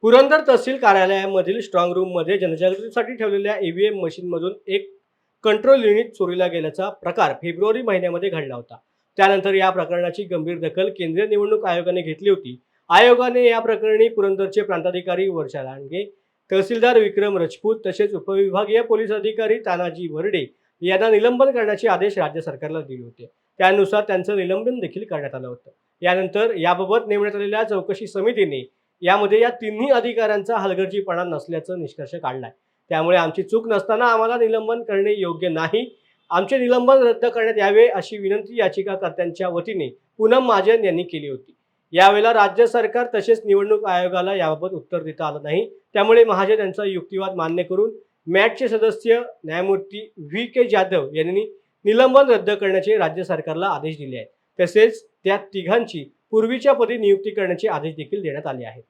पुरंदर तहसील कार्यालयामधील strong रूममध्ये जनजागृतीसाठी ठेवलेल्या ईव्हीएम मशीनमधून एक कंट्रोल युनिट चोरीला गेल्याचा प्रकार फेब्रुवारी महिन्यामध्ये घडला होता. त्यानंतर या प्रकरणाची गंभीर दखल केंद्रीय निवडणूक आयोगाने घेतली होती. आयोगाने या प्रकरणी पुरंदरचे प्रांताधिकारी वर्षा लांडगे, तहसीलदार विक्रम राजपूत तसेच उपविभागीय पोलीस अधिकारी तानाजी वरडे यांना निलंबन करण्याचे आदेश राज्य सरकारला दिले होते. त्यानुसार त्यांचं निलंबन देखील करण्यात आलं होतं. यानंतर याबाबत नेमण्यात आलेल्या चौकशी समितीने यामध्ये या तिन्ही अधिकाऱ्यांचा हलगर्जीपणा नसल्याचं निष्कर्ष काढलाय. त्यामुळे आमची चूक नसताना आम्हाला निलंबन करणे योग्य नाही. आमचे निलंबन रद्द करण्यात यावे अशी विनंती याचिकाकर्त्यांच्या वतीने पूनम महाजन यांनी केली होती. यावेळेला राज्य सरकार तसेच निवडणूक आयोगाला याबाबत उत्तर देता आलं नाही. त्यामुळे महाजन यांचा युक्तिवाद मान्य करून मॅटचे सदस्य न्यायमूर्ती व्ही.के. जाधव यांनी निलंबन रद्द करण्याचे राज्य सरकारला आदेश दिले आहेत. तसेच त्या तिघांची पूर्वीच्या पदी नियुक्ती करण्याचे आदेश देखील देण्यात आले आहेत.